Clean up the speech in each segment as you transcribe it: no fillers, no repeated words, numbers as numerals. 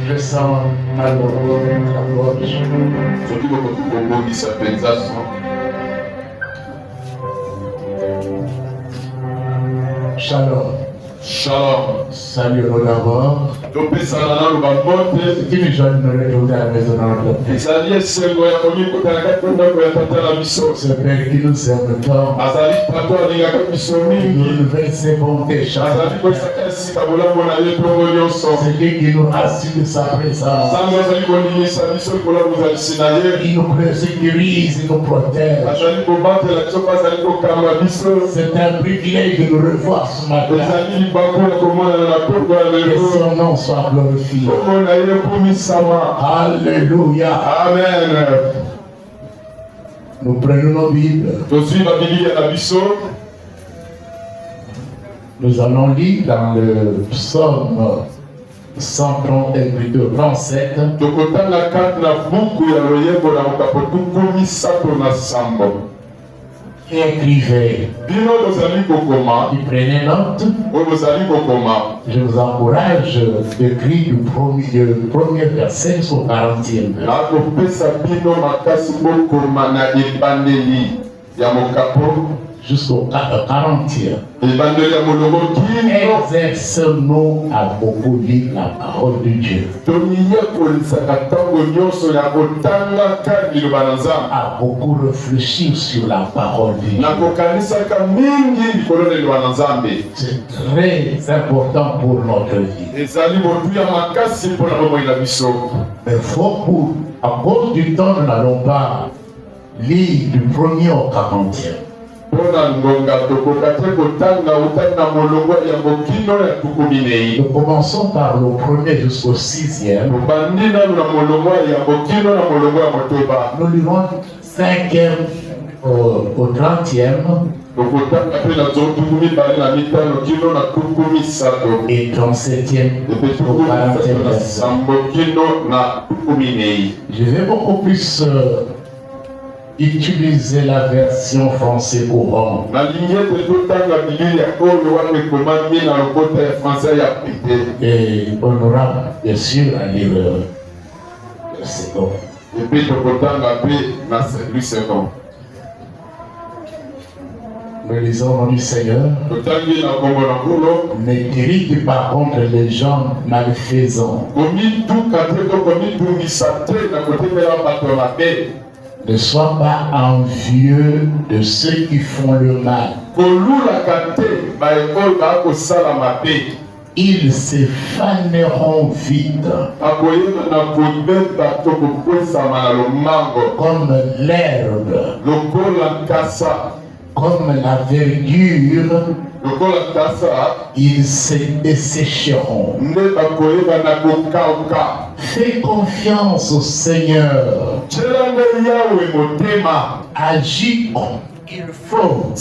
Je sens malheureux la gorge. Shalom. Shalom. Salut d'abord. C'est une joie de me retrouver à la maison dans notre pays. Ce Père qui nous aime tant, qui nous renouvelle ses bontés chaque jour. C'est lui qui nous rassure de sa présence. Il nous sécurise, il nous protège. C'est un privilège de nous revoir ce matin. Que son nom soit glorifié. Alléluia. Amen. Nous prenons nos Bibles. Nous allons lire dans le psaume 130 et plutôt 37. Écrivez. Qui prenez note. Je vous encourage d'écrire du premier verset jusqu'au 40e. Jusqu'au 40e. Exerce-nous à beaucoup lire la parole de Dieu. À beaucoup réfléchir sur la parole de Dieu. C'est très important pour notre vie. Mais à cause du temps, nous n'allons pas lire du premier au 40e. Nous commençons par le premier jusqu'au 6e. Nous lirons 5e au 30e. Et 37e au 40e. Je vais beaucoup plus utiliser la version français courant. Et honorable, bien sûr, à lire le second. Nous lisons au nom du Seigneur. Ne dirige par contre les gens malfaisants. Ne sois pas envieux de ceux qui font le mal. Ils se faneront vite. Comme l'herbe. Comme la verdure. Ils se dessécheront. Fais confiance au Seigneur. Agis comme il faut.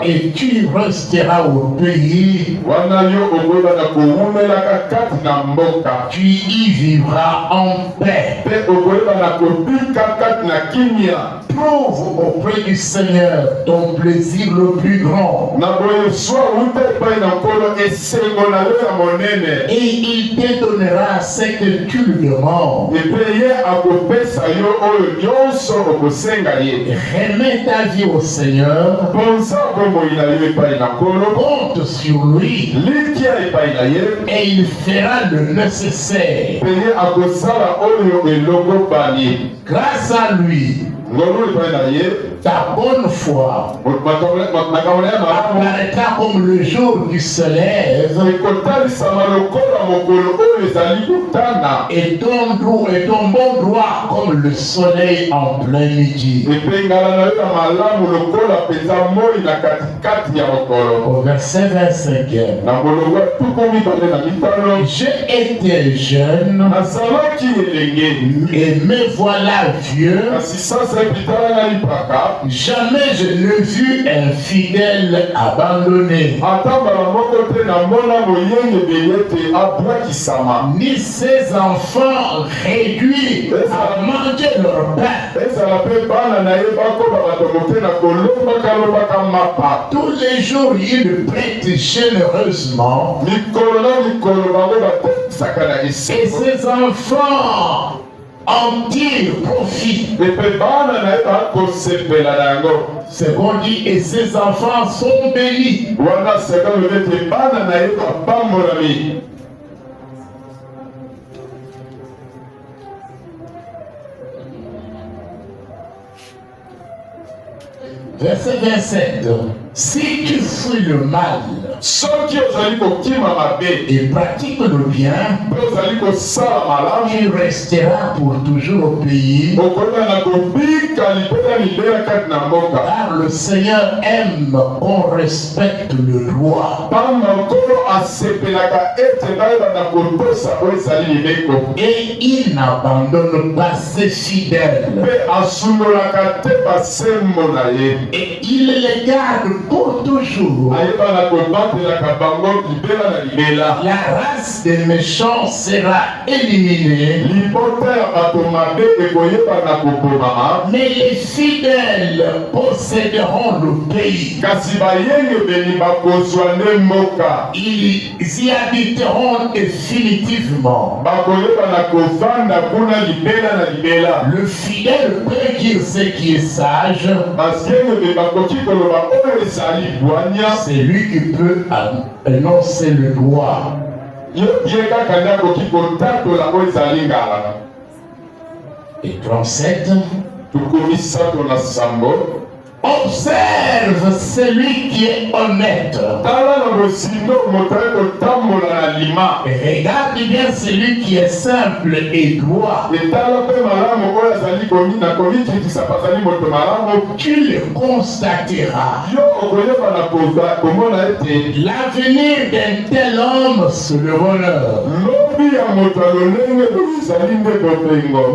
Et tu resteras au pays. Tu y vivras en paix. Trouve auprès du Seigneur ton plaisir le plus grand. Et il te donnera ce que tu lui demandes. Remets ta vie au Seieur. Compte sur lui. Et il fera le nécessaire. Grâce à lui, ta bonne foi apparaîtra comme le jour qui se lève et ton bon droit comme le soleil en plein midi. Au verset 25e, j'ai été jeune et me voilà vieux. Jamais je n'ai vu un fidèle abandonné, ni ses enfants réduits à manger leur pain. Tous les jours, ils prêtent généreusement. Et ses enfants en tirent profit. C'est qu'on dit, et ses enfants sont bénis. Verset 27. Si tu fuis le mal et pratiques le bien, tu resteras pour toujours au pays. Car le Seigneur aime qu'on respecte le droit. Et il n'abandonne pas ses fidèles. Et il les garde pour toujours. La race des méchants sera éliminée. Mais les fidèles posséderont le pays. Ils y habiteront définitivement. Le fidèle peut dire ce qui est sage. C'est lui qui peut énoncer le droit. Et 37. Observe celui qui est honnête. Et regarde bien celui qui est simple et droit. Tu le constateras. L'avenir d'un tel homme, c'est le bonheur.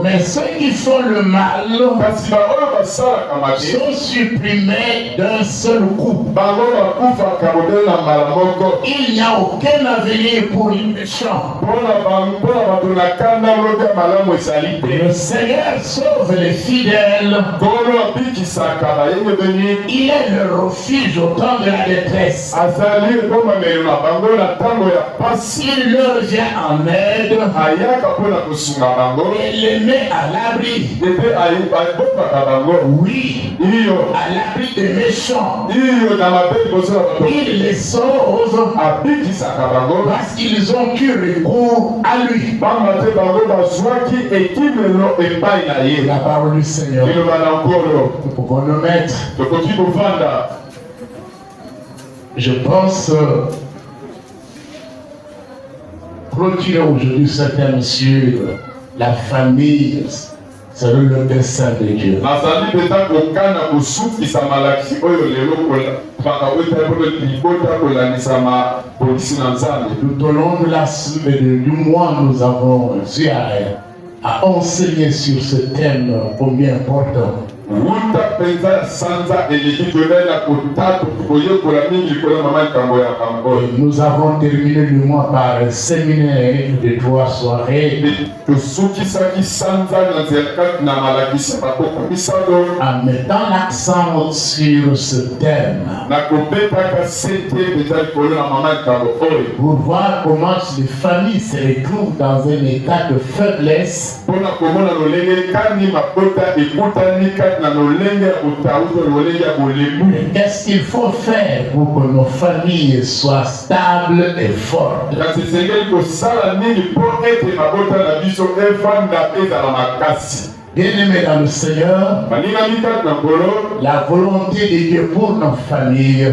Mais ceux qui font le mal sont supprimés d'un seul coup. Il n'y a aucun avenir pour les méchants. Le Seigneur sauve les fidèles. Il est le refuge au temps de la détresse. Il leur vient en aide et les met à l'abri. Oui, à l'abri des méchants. Il les sauve parce qu'ils ont eu recours à lui. La parole du Seigneur. Nous pouvons le mettre. Je pense clôturer aujourd'hui ce thème sur la famille selon le dessein de Dieu. Tout au long de la semaine du mois, nous avons eu à enseigner sur ce thème combien important. Nous avons terminé le mois par un séminaire de 3 soirées en mettant l'accent sur ce thème pour voir comment les familles se retrouvent dans un état de faiblesse. Qu'est-ce qu'il faut faire pour que nos familles soient stables et fortes? Bien-aimés dans le Seigneur, la volonté de Dieu pour nos familles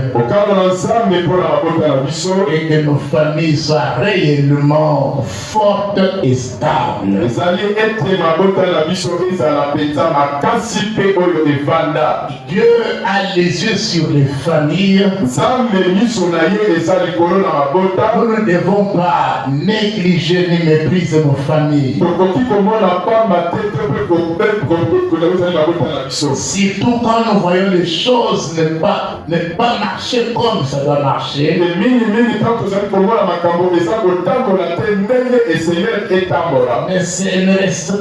et que nos familles soient réellement fortes et stables. Dieu a les yeux sur les familles. Nous ne devons pas négliger ni mépriser nos familles. Surtout quand nous voyons les choses ne pas marcher comme ça doit marcher. Mais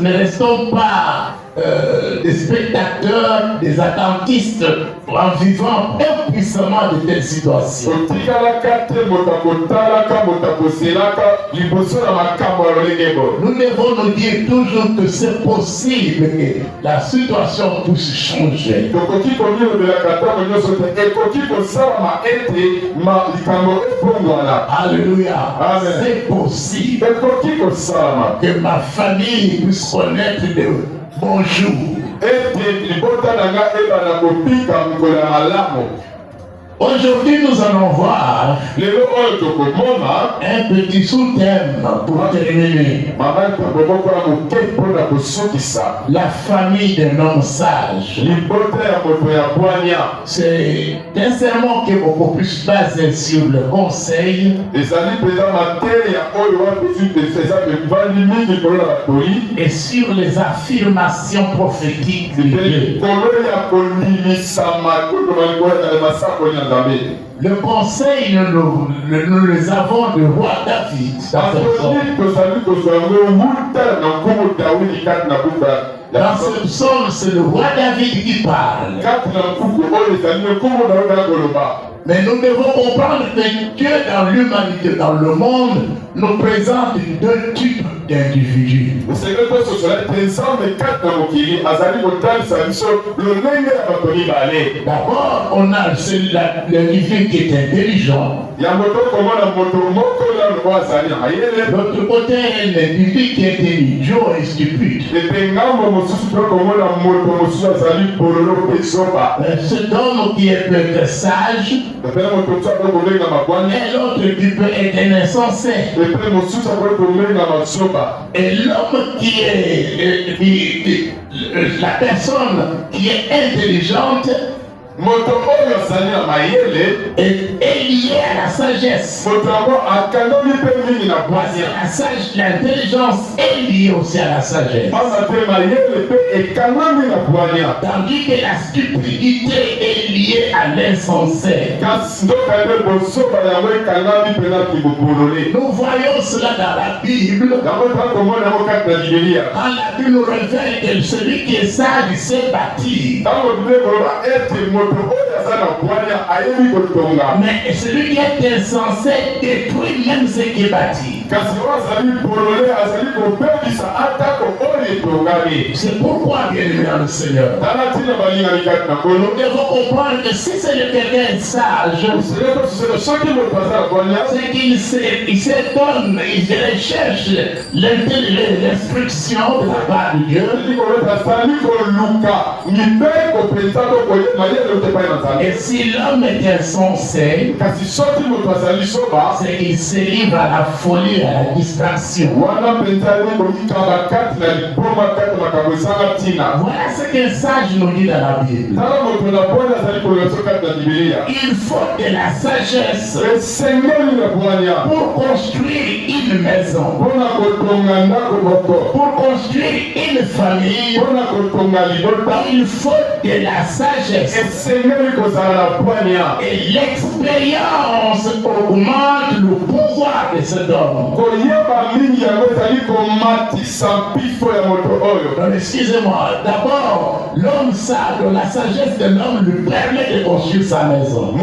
ne restons pas des spectateurs, des attentistes en vivant impuissamment de telles situations. Nous devons nous dire toujours que c'est possible que la situation puisse changer. Alléluia. C'est possible que ma famille puisse connaître de bonjour. Aujourd'hui, nous allons voir un petit sous-thème pour terminer. La famille d'un homme sage. C'est un sermon qui est beaucoup plus basé sur le conseil et sur les affirmations prophétiques de Dieu. Le conseil, nous les avons du roi David. Dans ce psaume, c'est le roi David qui parle. Mais nous devons comprendre que Dieu dans l'humanité, dans le monde, nous présente deux types d'individus. D'abord, on a l'individu qui est intelligent. L'autre côté, l'individu qui est idiot et stupide. Cet homme qui est peut-être sage, et l'autre qui peut être un insensé. Et l'homme qui est la personne qui est intelligente est lié à la sagesse. L'intelligence est liée aussi à la sagesse. Tandis que la stupidité est liée à l'insensé. Nous voyons cela dans la Bible. Quand la Bible nous révèle que celui qui est sage sait bâtir. Mais celui qui est insensé détruit même ce qui est bâti. C'est pourquoi, bien aimé dans le Seigneur, nous devons comprendre que si c'est quelqu'un sage, c'est qu'il s'étonne, il recherche l'instruction de la part de Dieu. Et si l'homme est insensé, c'est qu'il se livre à la folie, à la distraction. Voilà ce qu'un sage nous dit dans la Bible. Il faut de la sagesse pour construire une maison, pour construire une famille. Il faut de la sagesse. Et l'expérience augmente le pouvoir de cet homme. Excusez-moi, d'abord, l'homme sage, la sagesse de l'homme lui permet de construire sa maison.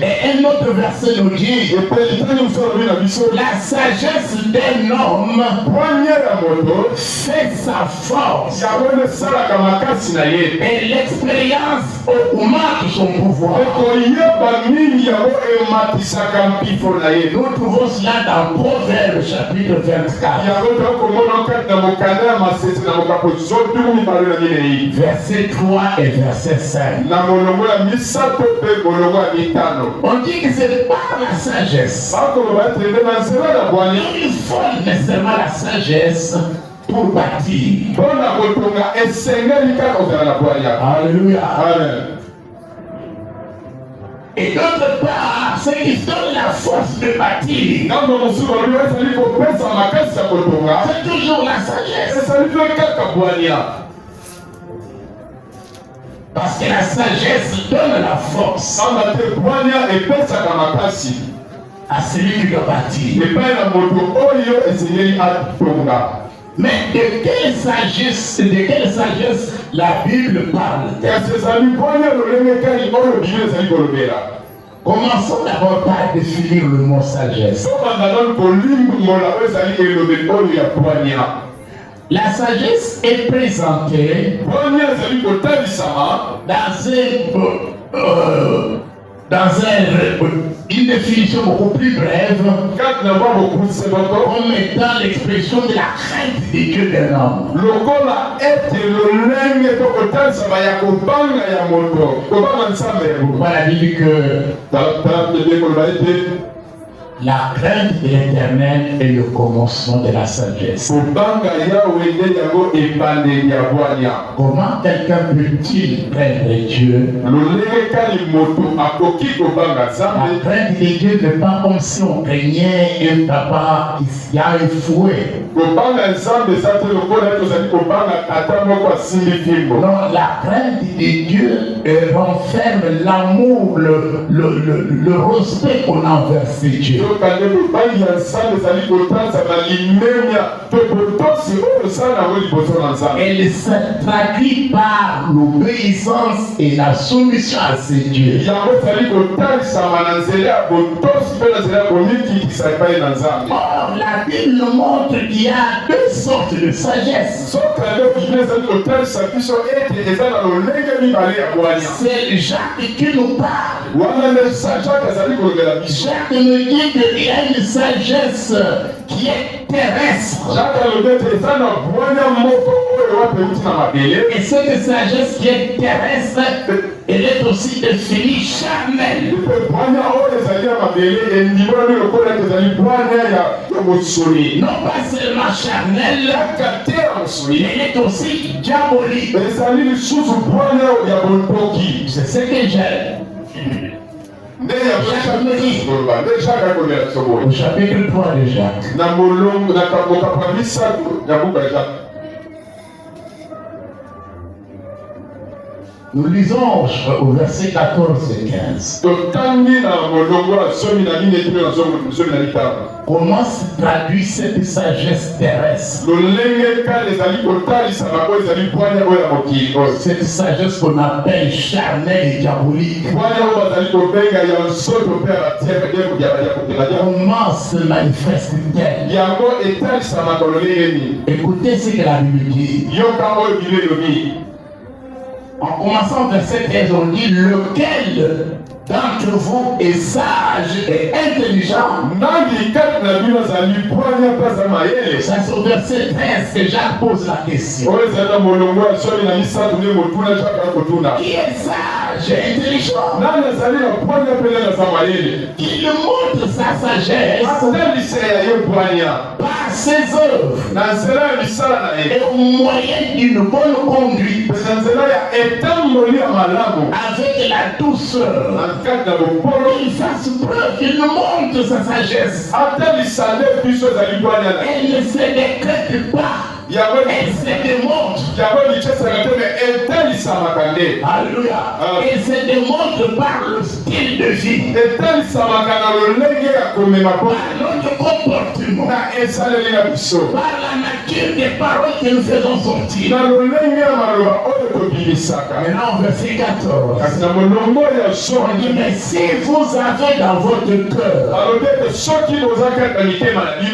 Et un autre verset nous dit, la sagesse d'un homme fait sa force. Et l'expérience augmente son pouvoir. Nous trouvons cela dans Proverbes chapitre 24. Verset 3 et verset 5. On dit que c'est par la sagesse. Il faut nécessairement la sagesse pour bâtir. Alléluia. Amen. Et d'autre part, ce qui donne la force de bâtir, c'est toujours la sagesse. Parce que la sagesse donne la force à celui qui doit bâtir. Mais de quelle sagesse la Bible parle? Commençons d'abord par définir le mot sagesse. La sagesse est présentée dans une définition beaucoup plus brève, comme étant l'expression de la crainte des dieux d'un homme. Voilà, dit que la crainte de l'Éternel est le commencement de la sagesse. Comment quelqu'un peut-il craindre Dieu? La crainte de Dieu n'est pas comme si on craignait un papa, il y a un fouet. Non, la crainte de Dieu renferme l'amour, le respect qu'on a envers ces dieux. Elle se traduit par l'obéissance et la soumission à ces dieux. Or, la Bible nous montre qu'il y a deux sortes de sagesse. C'est Jacques qui nous parle. Jacques nous dit qu'il y a une sagesse qui est terrestre. Et cette sagesse qui est terrestre, elle est aussi définie charnelle. Non pas seulement charnelle, elle est aussi diabolique. C'est ce que j'aime. Au chapitre 3 de Jacques. Nous lisons au verset 14 et 15. Comment se traduit cette sagesse terrestre? Cette sagesse qu'on appelle charnelle et diabolique. Comment se manifeste-t-elle? Écoutez ce que la Bible dit. En commençant verset 13, on dit lequel d'entre vous est sage et intelligent. Ça c'est au verset 13 que Jacques pose la question. Qui est sage et intelligent? Qui lui montre sa sagesse par ses œuvres et au moyen d'une bonne conduite avec la douceur. Il fasse preuve, il nous montre sa sagesse. Elle ne se décrète pas. Elle se démontre. Alléluia. Elle se démontre par le style de vie. Par notre comportement. Par la nature des paroles que nous faisons sortir. Maintenant, verset 14. On dit, mais si vous avez dans votre cœur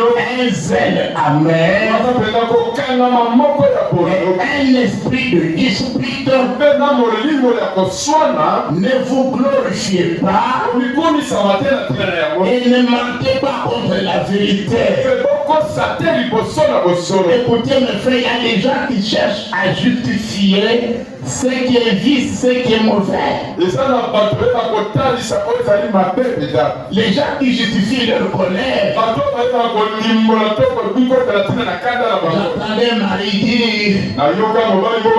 un zèle amer, un esprit de dispute, ne vous glorifiez pas et ne mentez pas contre la vérité. Écoutez mes frères, il y a des gens qui cherchent à justifier ce qui est vice, ce qui est mauvais. Les gens qui justifient leur colère. J'entendais Marie dire,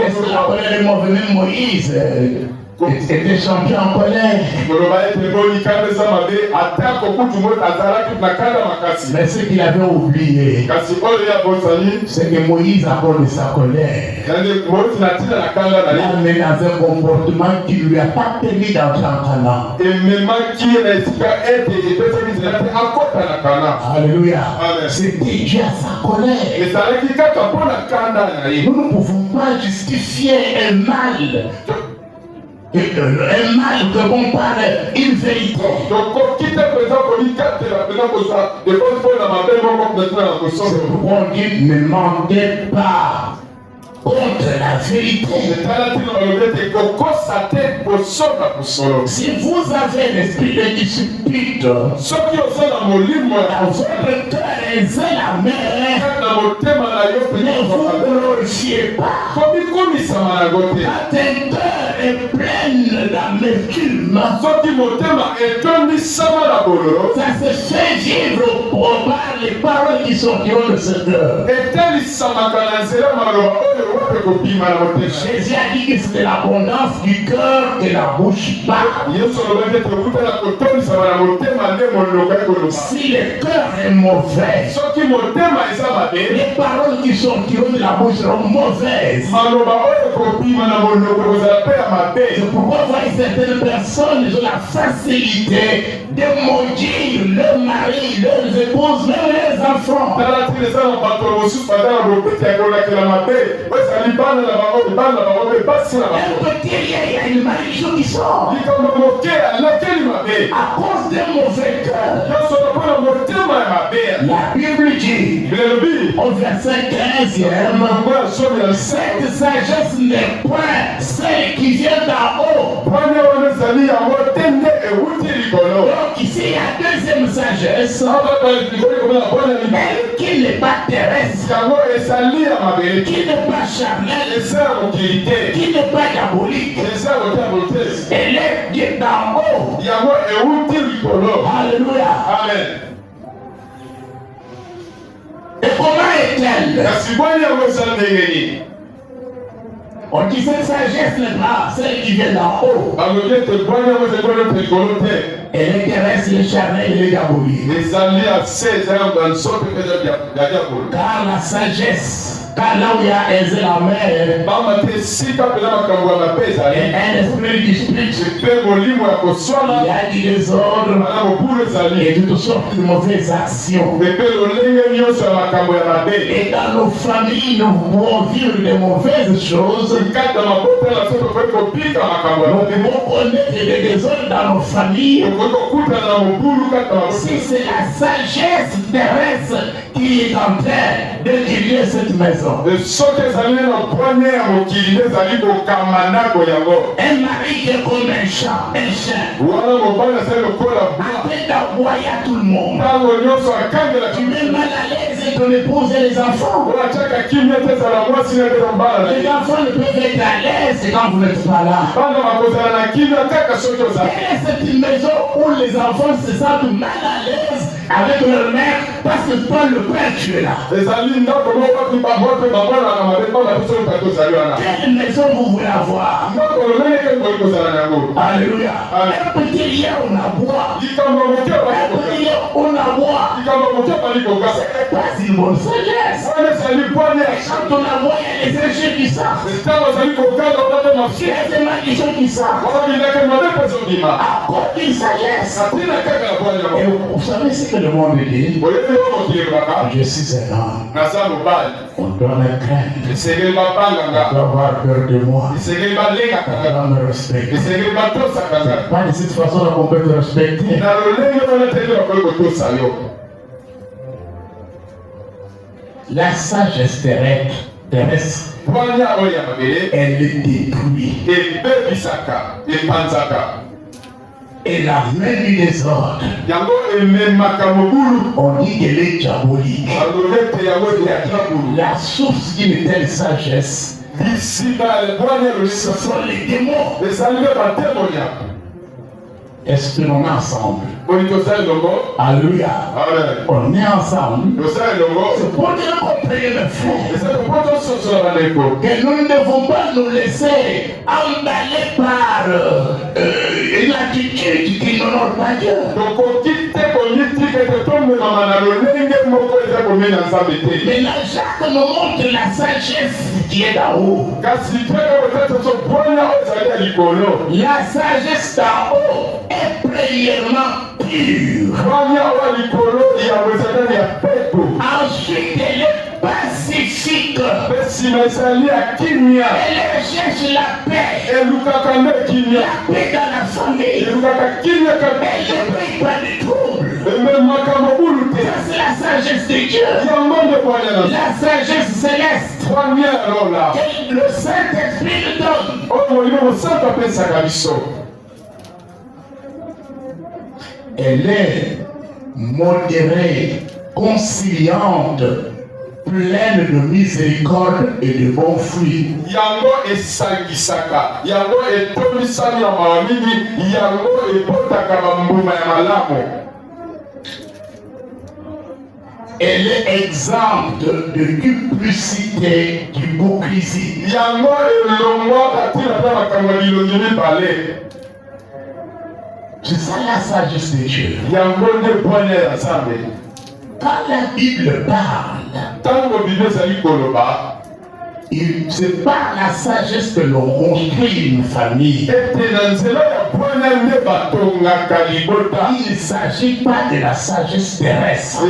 est-ce que la colère est mauvaise, Moïse? était champion en colère. Mais ce qu'il avait oublié, c'est que Moïse, à cause de sa colère, l'a amené dans un comportement qui ne lui a pas permis d'entrer en Canaan. Alléluia. C'était dû à sa colère. Nous ne pouvons pas justifier un mal. Un mal que compare une vérité. C'est pourquoi on dit ne mentez pas contre la vérité. Si vous avez l'esprit de dispute, dans votre cœur est la mer, ne vous glorifiez pas. Quand un cœur est plein d'amertume, ça se fait vivre par les paroles qui sortiront de ce cœur. Jésus a dit que c'est de l'abondance du cœur que la bouche parle. Si le cœur est mauvais, les paroles qui sortiront de la bouche seront mauvaises. C'est pourquoi vous voyez certaines personnes, ils ont la facilité de maudire leur mari, leurs épouses, même les enfants. Un petit rien, il y a une malédiction qui sort. À cause d'un mauvais cœur. La Bible dit, au verset 15e, cette sagesse n'est point celle qui vient d'en haut. Donc ici, il y a deuxième sagesse, elle qui n'est pas terrestre, qui n'est pas charnelle, qui n'est pas diabolique. Elle est d'en haut. Alléluia. Amen. Et comment est-elle? On dit cette sagesse n'est pas celle qui vient d'en haut. Elle est terrestre, elle est charnelle, elle est diabolique. Car la sagesse, car là où il y a aisé la mer, et un esprit dispute, il y a du désordre et toutes sortes de mauvaises actions. Et dans nos familles, nous pouvons vivre de mauvaises choses. Nous pouvons connaître des désordres dans nos familles. Si c'est la sagesse terrestre qui est en train de diriger cette maison. Un mari qui est comme un chien. Après d'aboyer à tout le monde. Tu mets mal à l'aise et ton épouse et les enfants. Les enfants ne peuvent être à l'aise quand vous n'êtes pas là. Quelle est cette maison où les enfants se sentent mal à l'aise avec leur mère parce que toi le père tu es là? Quelle maison vous voulez avoir? Alléluia. Un petit lien on aboie. Un petit lien on aboie. Ce n'est pas une bonne sagesse. Quand on aboie, il y a des échecs qui sortent. Il y a des malédictions qui sortent. À cause d'une sagesse. Et vous savez ce que le monde dit? Je suis un homme. On doit me craindre. On doit avoir peur de moi. On doit me respecter. C'est pas de cette façon qu'on peut te respecter. La sagesse terrestre, elle est détruite. Et la main du désordre, on dit qu'elle est diabolique. La source d'une telle sagesse, ce sont les démons. Est-ce que l'on est ensemble? Alléluia. On est ensemble. C'est pour que nous comprenions mes frères que nous ne devons pas nous laisser emballer par une attitude qui n'honore pas Dieu. Maintenant, Jacques nous montre la sagesse qui est d'en haut. La sagesse d'en haut est premièrement pure. Ensuite, elle est pacifique. Elle cherche la paix. La paix dans la famille. Elle ne brille pas de trouble. Ça, c'est la sagesse de Dieu. La sagesse céleste. Et le Saint-Esprit nous donne. Elle est modérée, conciliante, pleine de miséricorde et de bons fruits. Yango esangisaka, yango etomisami ya mawamini, yango ebotaka bambuma ya malamu. Elle est exempte de duplicité, d'hypocrisie. Yango elongo katina na makambo bilongi balé. C'est ça la sagesse de Dieu. Quand la Bible parle, c'est par la sagesse que l'on construit une famille. Il ne s'agit pas de la sagesse terrestre.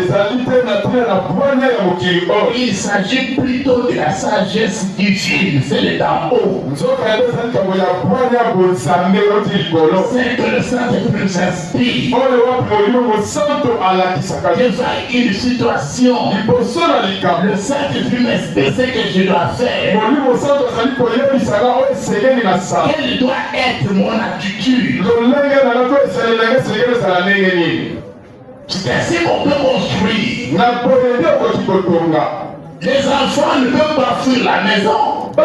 Il s'agit plutôt de la sagesse divine, celle d'en haut. Celle que le Saint-Esprit nous inspire. Devant une situation, le Saint-Esprit m'explique ce que je dois faire. Quelle doit être mon attitude? C'est ainsi qu'on peut construire. Les enfants ne peuvent pas fuir la maison. Au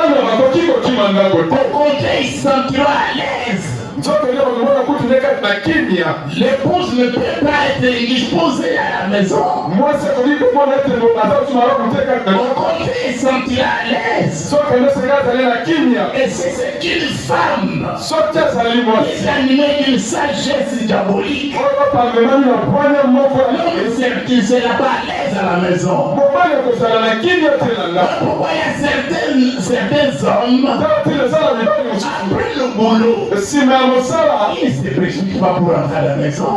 contraire, ils se sentiront à l'aise. L'épouse ne peut pas être indisposée à la maison. Au contraire, il se sentira à l'aise. Et si c'est une femme, il est animé d'une sagesse diabolique. Il ne sera pas à l'aise à la maison. Pourquoi il y a certains hommes, après le boulot, il ne se précipite pas pour rentrer à la maison.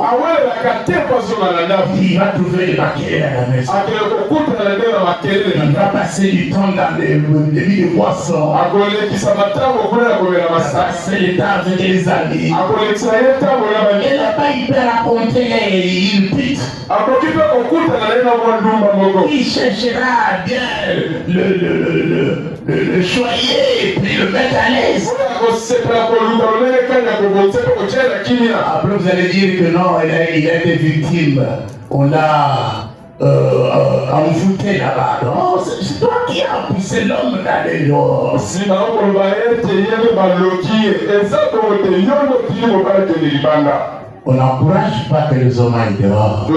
Il va trouver les maquillettes à la maison. Il va passer du temps dans les lits de boissons. Il va passer le temps avec les amis. Et là-bas, il peut raconter une pite. Il cherchera bien le choyer et puis le mettre à l'aise. Après vous allez dire que non, il a été victime. On l'a envoûté là-bas. Non, c'est toi qui as poussé l'homme d'aller dehors. On n'encourage pas que les hommes aillent dehors.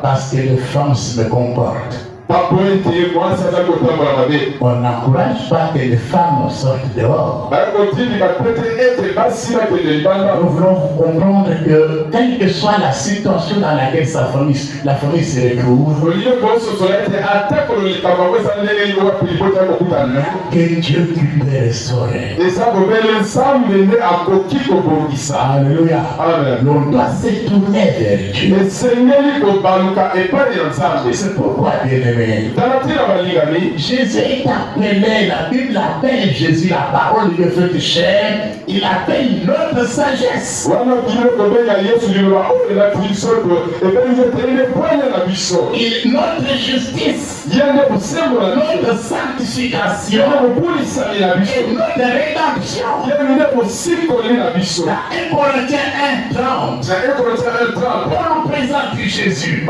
Parce que les femmes se comportent. On n'encourage pas que les femmes sortent dehors. Nous voulons comprendre que quelle que soit la situation dans laquelle la famille se retrouve, que Dieu puisse restaurer. Alléluia. On doit se tourner vers Dieu. C'est pourquoi, bien aimé, Jésus est appelé, la Bible appelle Jésus la parole de Dieu faite chair, il appelle notre sagesse. Notre justice, notre sanctification et notre rédemption. Dans 1 Corinthiens 1:30, on présente Jésus.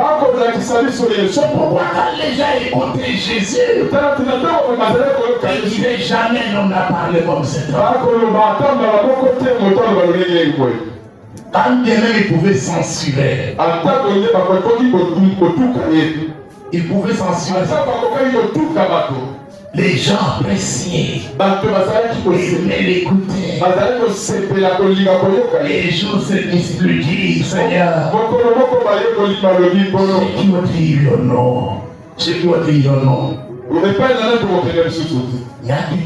C'est pourquoi quand les gens écoutaient Jésus, ils ne disaient jamais on a parlé comme cet homme. Quand bien même ils pouvaient censurer. Ils pouvaient censurer. Les gens appréciaient. Ils aimaient l'écouter. Les jours se multiplient, Seigneur. Ceux qui ont dit non. Il y a des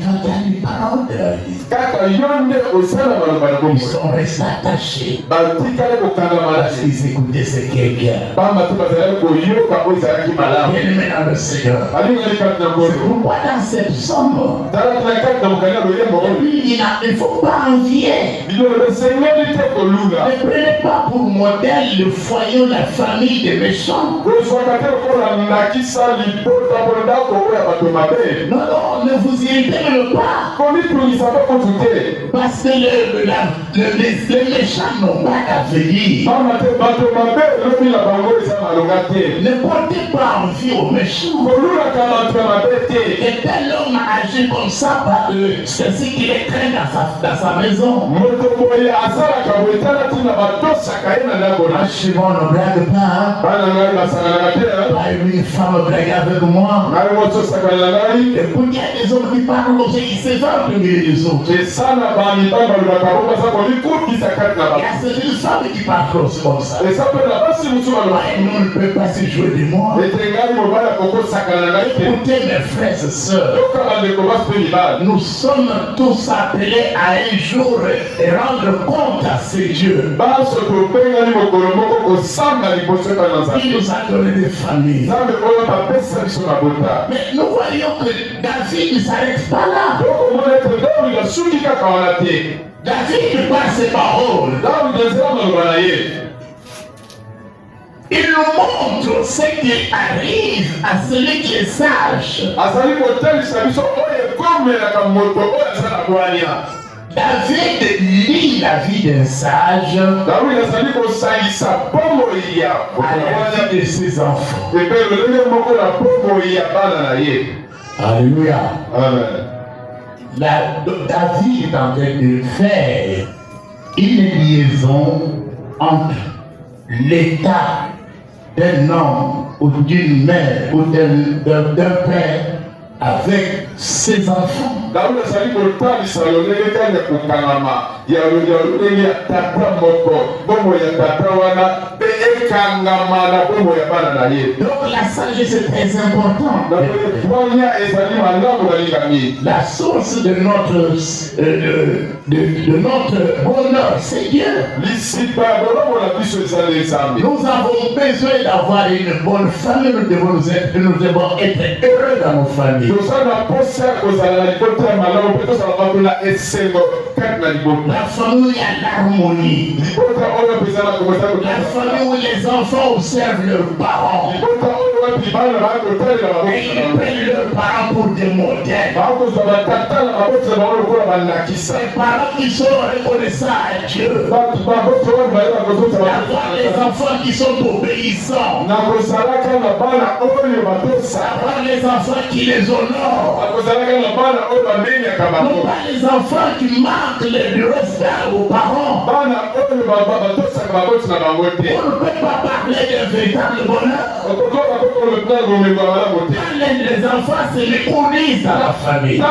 paroles de la vie. Ils sont restés attachés. Parce qu'ils écoutaient ce quelqu'un. Bien-aimé dans le Seigneur. C'est pourquoi dans cette somme, il ne faut pas envier. Ne prenez pas pour modèle le foyer, la famille des méchants. Non, ne vous irritez pas. Parce que les méchants n'ont pas d'avenir. Ne portez pas envie aux méchants. Et tel homme agit comme ça par eux. C'est ce qu'il est craint dans sa maison. Achevons, ne blague pas. Pas une femme blague avec moi. Écoute, il y a des hommes qui parlent comme ça, ils se vendent au milieu des autres. Il y a certaines femmes qui parlent comme ça. Et nous ne pouvons pas se jouer de moi. Écoutez mes frères et sœurs, nous sommes tous appelés à un jour rendre compte à ces dieux. Il nous a donné des familles. Mais nous voyons que David ne s'arrête pas là. David passe ses paroles. Il nous montre ce qui arrive à celui qui est sage. David lit la vie d'un sage à la vie de ses enfants. Alléluia. David est en train de faire une liaison entre l'état d'un homme ou d'une mère ou d'un père avec ses enfants. Donc la sagesse est très importante. La source de notre bonheur, c'est Dieu. Nous avons besoin d'avoir une bonne famille. Nous devons être heureux dans nos familles. La famille a l'harmonie. La famille où les enfants observent leurs parents. Et ils prennent leurs parents pour des modèles. Les parents qui sont reconnaissants à Dieu. D'avoir les enfants qui sont obéissants. D'avoir les enfants qui les honorent. Non pas les enfants qui manquent le respect aux parents. On ne peut pas parler d'un véritable bonheur. Les enfants, c'est les coulisses dans la famille.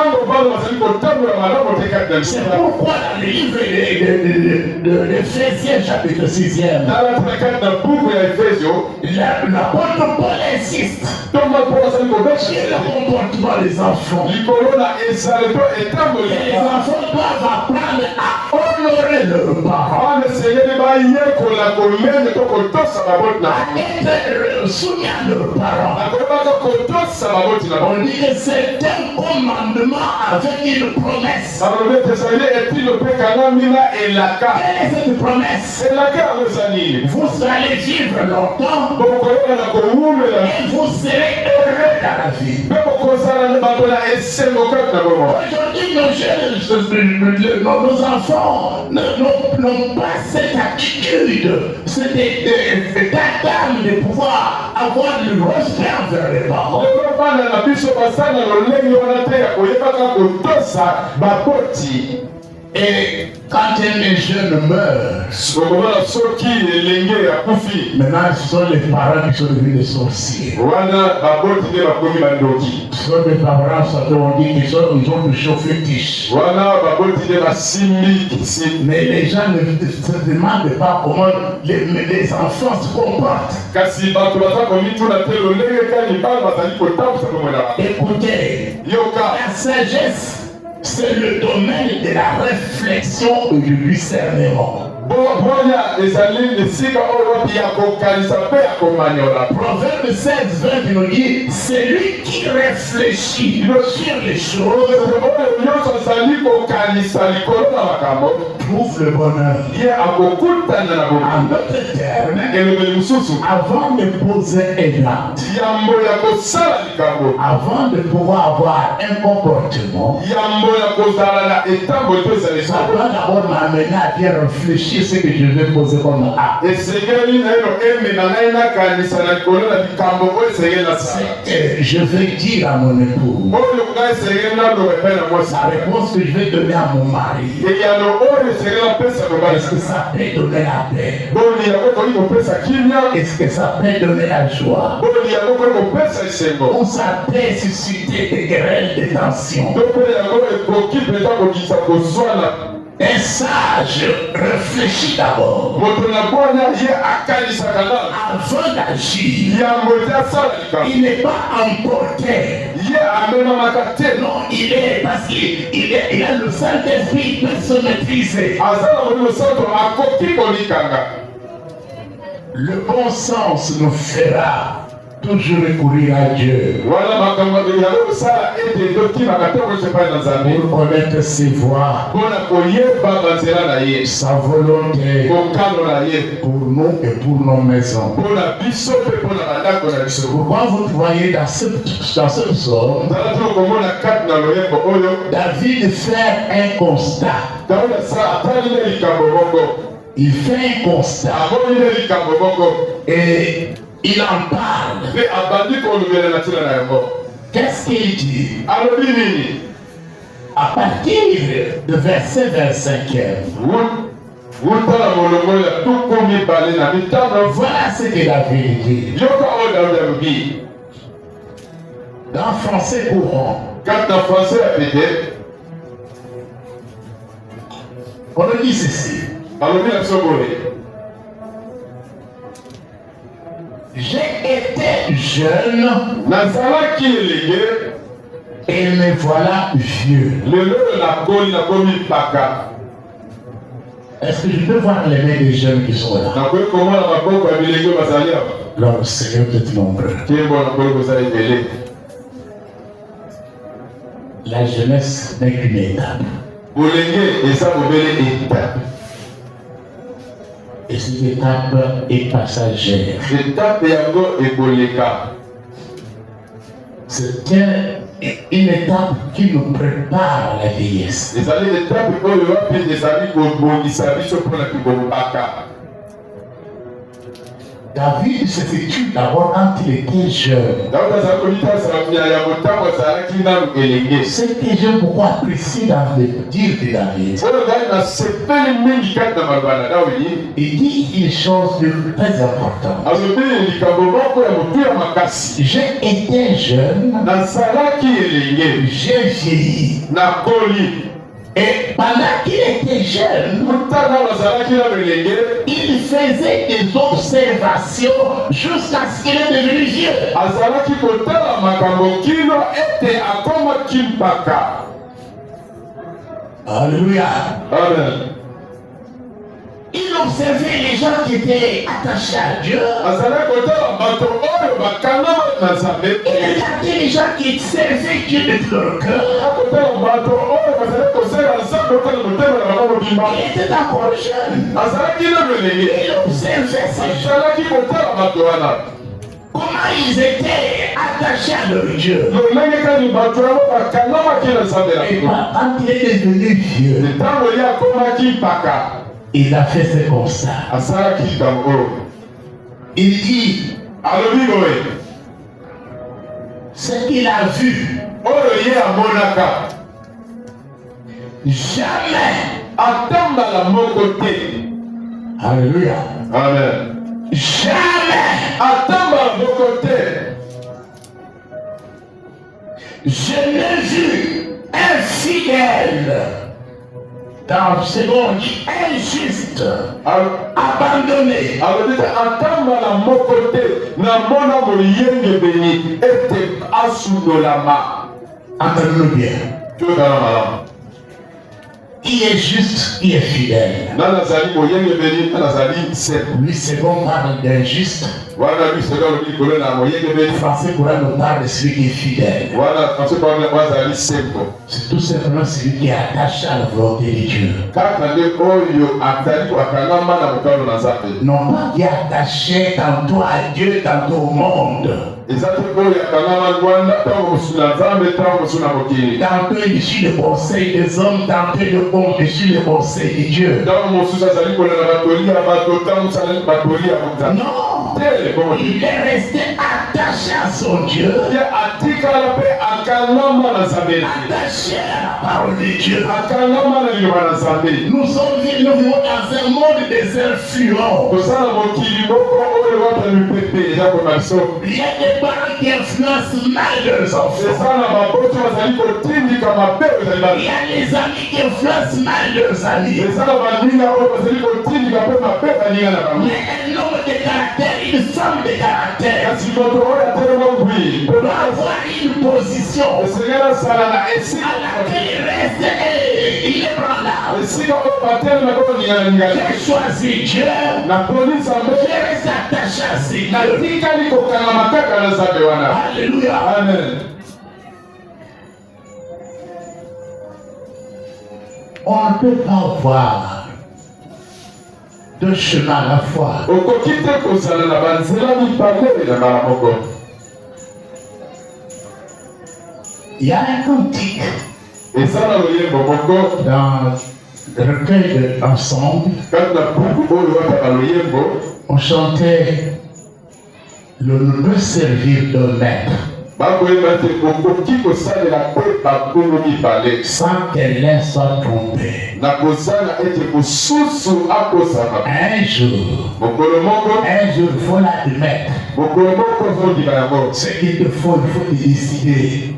C'est pourquoi dans le livre de l'Éphésiens chapitre 6e, l'apôtre Paul insiste sur le comportement des enfants. Et les enfants doivent apprendre à honorer leurs parents, à être soumis à leurs parents. On dit que c'est un commandement avec une promesse. Quelle est cette promesse? Vous allez vivre longtemps et vous serez heureux dans la vie. Aujourd'hui, nos enfants n'ont pas cette attitude, d'attendre de pouvoir avoir le respect envers les parents. Et quand un jeune meurt, maintenant ce sont les parents qui sont devenus des sorciers. Ce sont des parents qui ont dit qu'ils ont touché au fétiche. Mais les gens ne se demandent pas comment les enfants se comportent. Écoutez, la sagesse, c'est le domaine de la réflexion et du discernement. Proverbe 16, 20 nous dit, c'est lui qui réfléchit sur les choses trouve le bonheur. En d'autres termes, avant de poser un acte, avant de pouvoir avoir un comportement, ça doit d'abord m'amener à bien réfléchir ce que je vais poser comme acte. Je vais dire à mon époux, la réponse que je vais donner à mon mari, est-ce que ça peut donner la paix? Est-ce que ça peut donner la joie? Ou ça peut susciter des grêles de tension? Un sage réfléchit d'abord avant d'agir. Il n'est pas emporté. Non, il est parce qu'il a le Saint-Esprit, il peut se maîtriser. Le bon sens nous fera toujours recourir à Dieu pour connaître ses voies, sa volonté pour nous et pour nos maisons. Pourquoi vous voyez dans ce psaume, David fait un constat. Il fait un constat et il en parle. Qu'est-ce qu'il dit? À partir de verset 25. Voilà ce que David dit. Dans français courant, on nous dit ceci. J'ai été jeune et me voilà vieux. Est-ce que je peux voir les mains des jeunes qui sont là? Alors, le Seigneur peut être nombreux. La jeunesse n'est qu'une étape. Et cette étape est passagère. C'est une étape qui nous prépare à la vieillesse. David s'effectue d'abord quand il était jeune. Ce que j'aime beaucoup apprécier dans le dire de David, il dit une chose de très importante. J'ai été jeune, j'ai vieilli. Et pendant qu'il était jeune, il faisait des observations jusqu'à ce qu'il est devenu vieux. Alléluia. Amen. Il observait les gens qui étaient attachés à Dieu. Il regardait les gens qui servaient Dieu de leur cœur. Il était encore jeune. Il observait ces gens. Comment comment ils étaient attachés à leur Dieu. Et quand il est devenu vieux, il a fait ce constat. Il dit, ce qu'il a vu, jamais. Alléluia. Amen. Jamais. Je n'ai vu un fidèle dans ce monde injuste, abandonné. Entendez-nous bien. Qui est juste, qui est fidèle. Lui, c'est bon, parle d'injuste. Français courant nous parle de celui qui est fidèle. C'est tout simplement celui qui est attaché à la volonté de Dieu. Non pas qui est attaché tantôt à Dieu, tantôt au monde. Tantôt il suit le conseil des hommes, tantôt il suit le conseil de Dieu. Non, il est resté attaché à son Dieu, attaché à la parole de Dieu. Nous vivons dans un monde des influences. Il y a des parents qui influencent mal leurs enfants. Il y a les amis qui influencent mal leurs amis. Mais un homme de caractère, une femme de caractère doit avoir une position à laquelle il reste et il est branlable. J'ai choisi Dieu, je reste attaché à ses dieux. Alléluia. Amen. On ne peut pas voir deux chemins à la fois. Il y a un cantique dans le recueil de l'ensemble. On chantait le ne peut servir de maître sans que l'un soit trompé. Un jour, il faut l'admettre. Ce qu'il te faut, il faut te décider.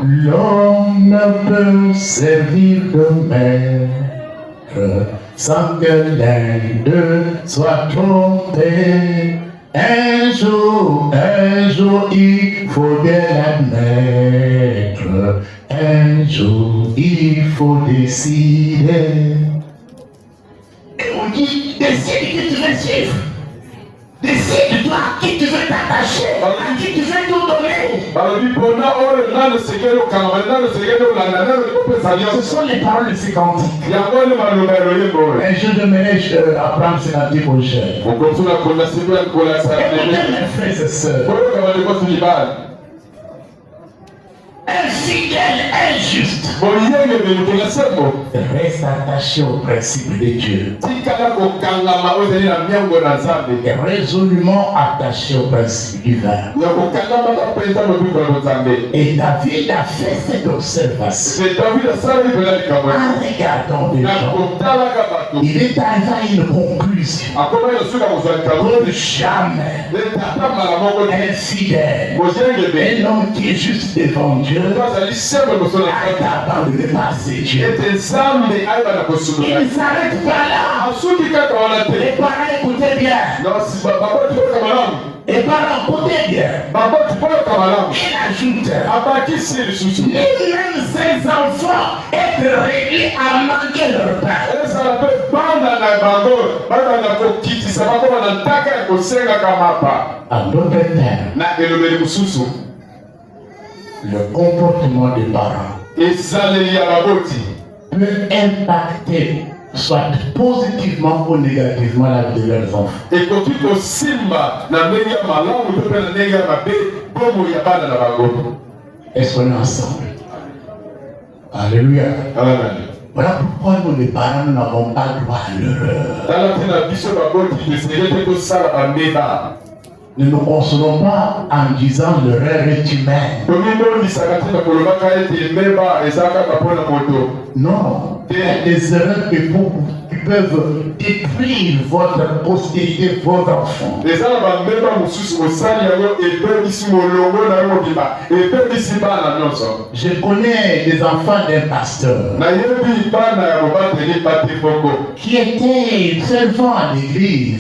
L'homme ne peut servir de maître sans que l'un d'eux soit trompé. Un jour, il faut bien l'admettre. Un jour, il faut décider. Et on dit, décide qui tu veux suivre. Décide-toi à qui tu veux t'attacher, à qui tu veux tout donner. Ce sont les paroles de ces cantiques. Et je demandais apprendre ces cantiques aux jeunes. Écoutez mes frères et sœurs. Infidèle, injuste, reste attaché au principe de Dieu. Et résolument attaché au principe divin. Et David a fait cette observation. En regardant des gens, il est arrivé à une conclusion. Que jamais infidèle, un homme qui est juste devant Dieu, a abandonné par ses dieux. Il ne s'arrête pas là. Les parents écoutez bien. Les parents écoutez bien. Il ajoute, même ses enfants être réduits à manquer leur pain. En d'autres termes, le comportement des parents peut impacter soit positivement ou négativement la vie de leurs enfants. Et quand tu te simba, na nega malamu, tu peux na nega mabe, bomo yabana na bago. Est-ce qu'on est ensemble? Alléluia. Amen. Voilà pourquoi nous les parents n'avons pas droit à l'erreur. Ne nous consolons pas en disant l'erreur est humaine. Non, il y a des erreurs qui peuvent détruire votre postérité, vos enfants. Je connais des enfants d'un pasteur qui étaient servants à l'église.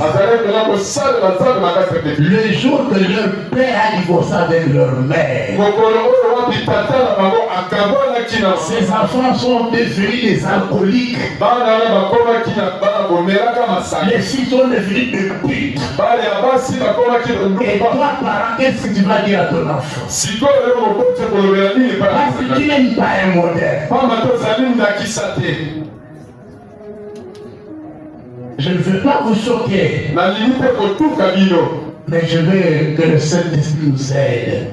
Le jour que leur père a divorcé avec leur mère, ces enfants sont devenus des alcooliques. Les filles sont devenues des putes. Et toi, parent, qu'est-ce que tu vas dire à ton enfant? Parce que tu n'aimes pas un modèle. Je ne veux pas vous choquer, mais je veux que le Saint-Esprit nous aide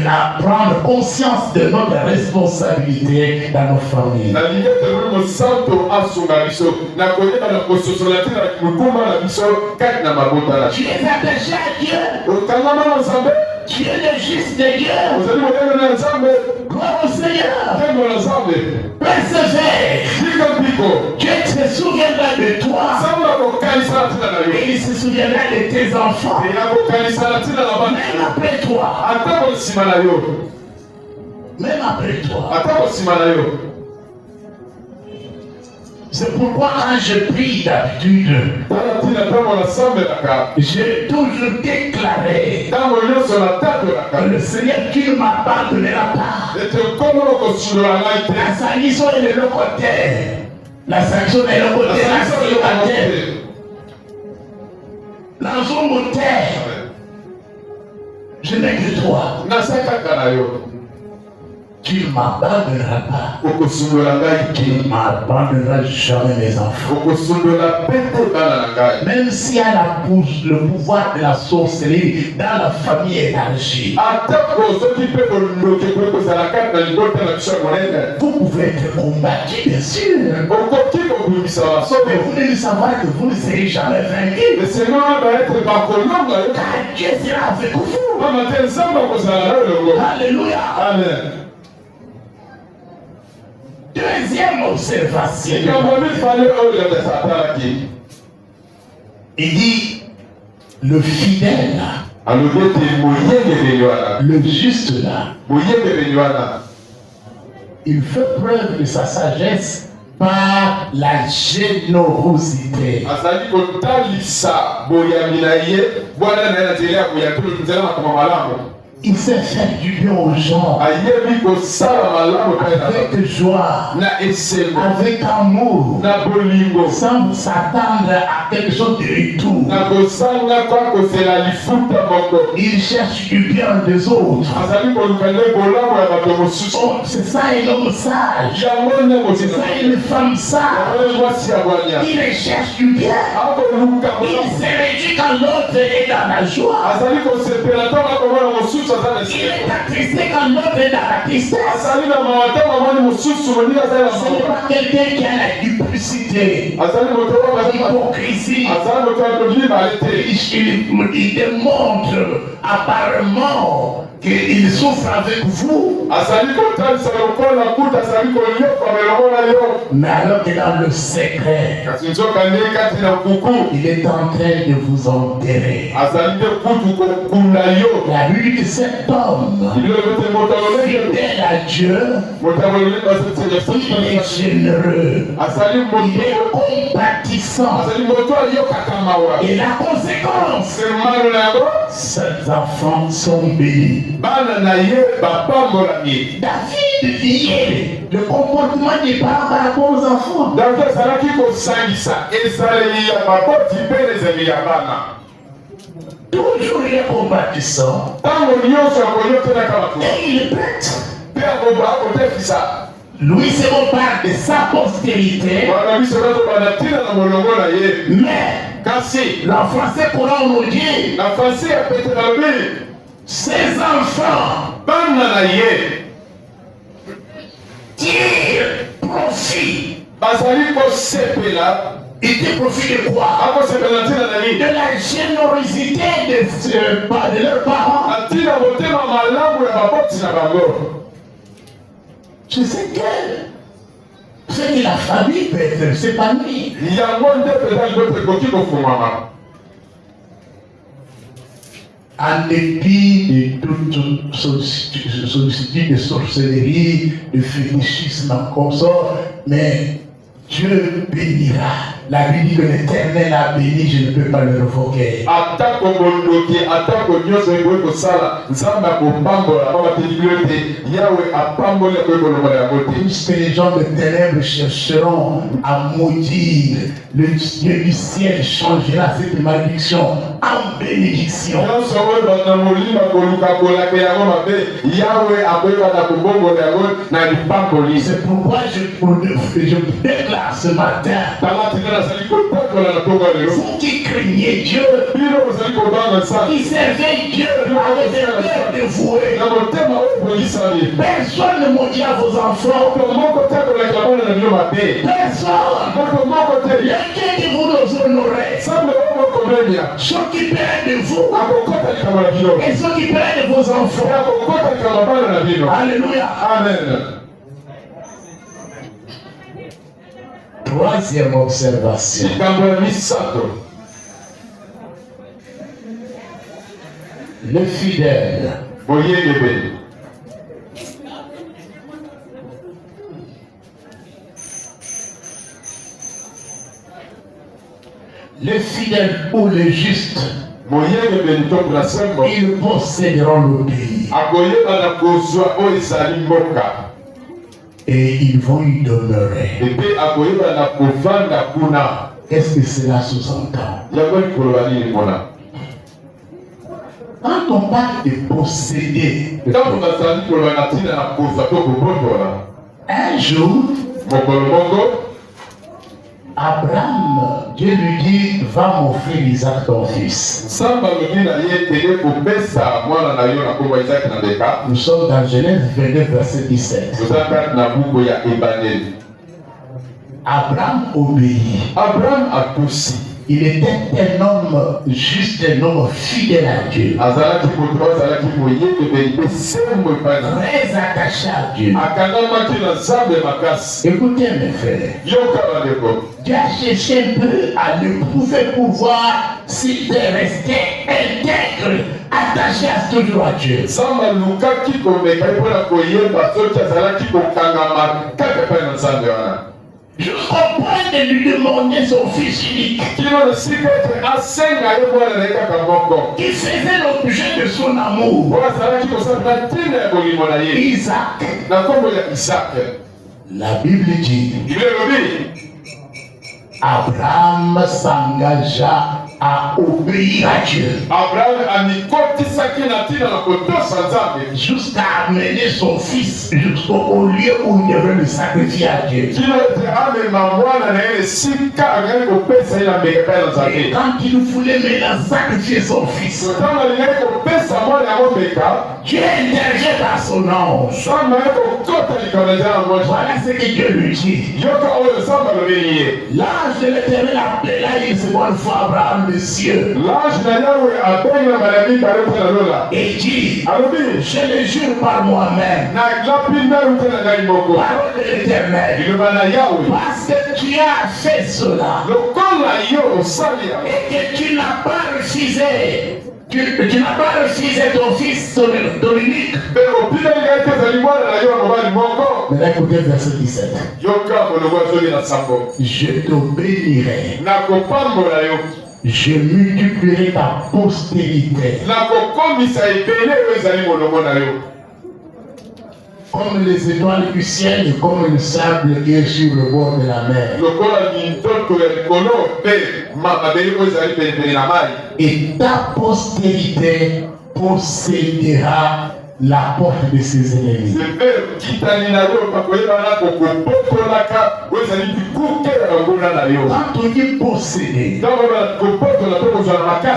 à prendre conscience de notre responsabilité dans nos familles. Tu es attaché à Dieu. Tu es le juste de Dieu. Gloire au Seigneur. Persévère. Dieu se souviendra de toi. Et il se souviendra de tes enfants. Même après toi. Même après toi. C'est pourquoi quand je prie d'habitude, j'ai toujours déclaré que le Seigneur, tu ne m'abandonneras pas. La sanction est de l'autre côté. La sanction est de l'autre côté. La zone terre. Je n'ai que toi. Tu ne m'abandonneras pas. Tu ne m'abandonneras jamais mes enfants. Même si elle a le pouvoir de la sorcellerie dans la famille élargie, vous pouvez être combattu, bien sûr. Mais vous devez savoir que vous ne serez jamais vaincu. Car Dieu sera avec vous. Alléluia. Amen. Deuxième observation. Il dit le fidèle, le juste là, il fait preuve de sa sagesse par la générosité. Il sait faire du bien aux gens avec joie, avec amour, sans s'attendre à quelque chose de retour. Il cherche du bien des autres. Oh, c'est ça un homme sage. C'est ça une femme sage. Il cherche du bien. Il se réjouit quand l'autre est dans la joie. Il est attristé quand l'autre est dans la tristesse. Ce n'est pas quelqu'un qui a la duplicité, l'hypocrisie. Il démontre apparemment qu'il souffre avec vous. Mais alors que dans le secret, il est en train de vous enterrer. La Bible dit que cet homme, fidèle à Dieu, il est généreux, il est compatissant. Et la conséquence, ses enfants sont bénis. David vit le comportement des parents par rapport aux enfants. Toujours il est compatissant. Et il est prêt. Louis II parle de sa postérité. Mais la français courant nous dit ses enfants tirent profit. Il te profite de quoi? De la générosité de leurs parents. Je sais que la famille peut être s'épanouir. En dépit de toute sollicitude de sorcellerie, de fétichisme en consort, mais Dieu bénira. La Bible dit que l'Éternel a béni, je ne peux pas le revoquer. Puisque les gens de ténèbres chercheront à maudire, le Dieu du ciel changera cette malédiction en bénédiction. C'est pourquoi je déclare ce matin, vous qui craignez Dieu, qui servez Dieu avec des cœurs dévoués, personne ne maudira vos enfants, personne, quelqu'un qui vous honorerait, s'occuperait de vous et s'occuperait de vos enfants. Alléluia. Amen. Troisième observation. Le fidèle. Les fidèles ou les justes, ils posséderont le pays. Et ils vont y demeurer. Qu'est-ce que cela sous-entend? Quand on parle de posséder, un jour, Abraham, Dieu lui dit, va m'offrir Isaac ton fils. Nous sommes dans Genèse 22, verset 17. Abraham obéit. Il était un homme juste, un homme fidèle à Dieu. Très attaché à Dieu. Écoutez mes frères. Dieu a cherché un peu à l'éprouver pour voir s'il est resté intègre, attaché toujours à Dieu. Jusqu'au point de lui demander son fils unique, qui faisait l'objet de son amour, Isaac. La Bible dit, Abraham s'engagea à obéir à Dieu jusqu'à amener son fils jusqu'au lieu où il devait le sacrifier à Dieu. Et quand il voulait maintenant sacrifier son fils, Dieu intervient à son ange. Voilà ce que Dieu lui dit. L'ange de l'Éternel appela une seconde fois Abraham des cieux. Et dit, je le jure par moi-même, parole de l'Éternel, parce que tu as fait cela et que tu n'as pas refusé. Tu n'as pas refusé ton fils, ton unique. Mais écoutez verset 17. Je te bénirai. Je multiplierai ta postérité. Comme les étoiles du ciel et comme le sable qui est sur le bord de la mer. Et ta postérité possédera la porte de ses ennemis. Quand on dit posséder,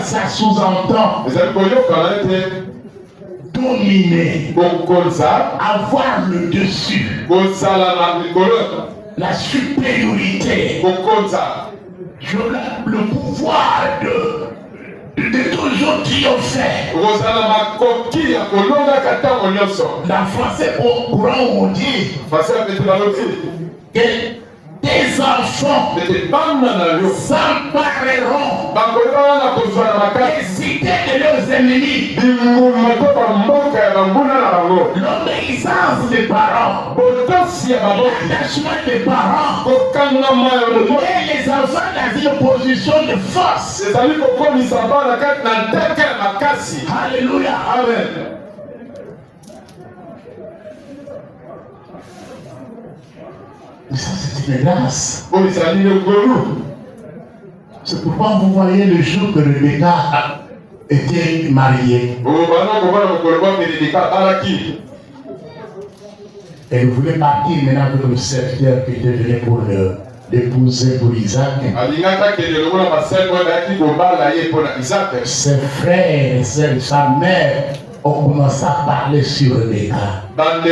ça sous-entend dominer, avoir le dessus, la supériorité, le pouvoir de toujours triompher. Dans français courant, on dit que des enfants s'empareront des cités de leurs ennemis. L'obéissance des parents, l'attachement des parents, et les enfants dans une position de force. Alléluia. Amen. Mais ça, c'est une grâce. C'est pourquoi vous voyez le jour que Rebecca était mariée. Elle voulait partir maintenant avec le serviteur qui était venu pour l'épouser pour Isaac. Ses frères et sa mère ont commencé à parler sur Rebecca. En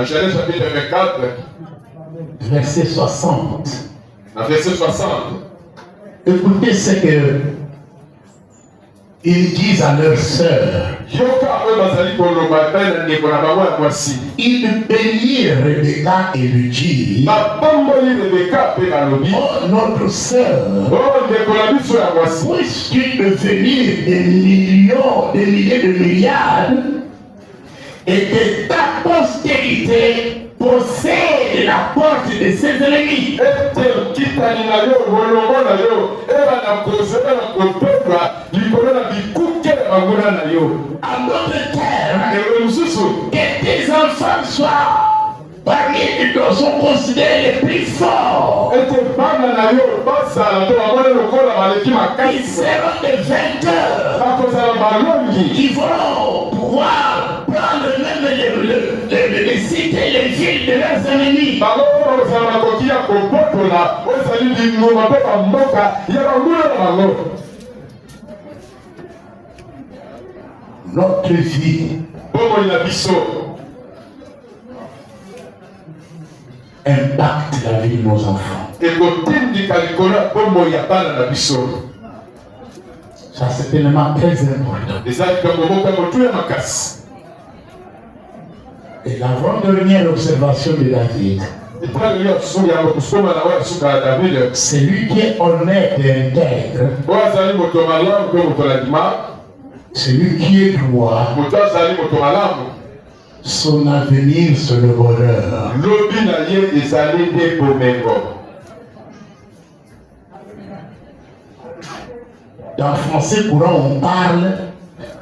Genèse chapitre 24, verset 60. Écoutez ce que ils disent à leur sœur. Ils bénirent Rebecca et lui disent: oh, notre sœur, puisses-tu devenir des milliers de milliards et que ta postérité possède la porte de ses ennemis. En d'autres termes, que tes enfants soient parmi eux sont considérés les plus forts. Ils seront des vainqueurs. Ils vont pouvoir prendre même les cités, les villes de leurs ennemis. Notre vie impacte la vie de nos enfants. Ça, c'est tellement très important. Et l'avant-dernière observation de David, c'est lui qui est honnête et intègre. C'est lui qui est droit. Son avenir, c'est le bonheur. Dans le français courant, on parle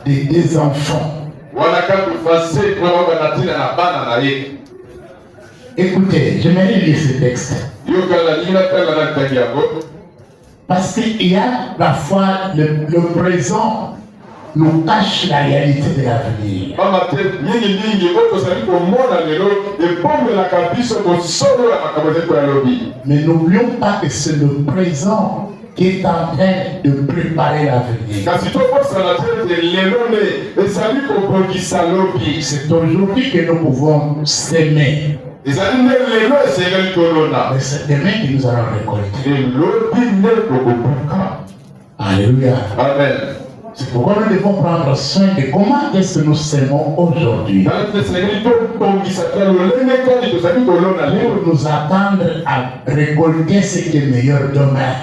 des enfants. Écoutez, j'aimerais lire ce texte. Parce qu'il y a parfois le présent nous cache la réalité de l'avenir. Mais n'oublions pas que c'est le présent qui est en train de préparer l'avenir. C'est aujourd'hui que nous pouvons s'aimer. Mais c'est demain que nous allons récolter. Alléluia. Amen. C'est pourquoi nous devons prendre soin de comment est-ce que nous s'aimons aujourd'hui. Pour nous attendre à récolter ce qui est meilleur demain.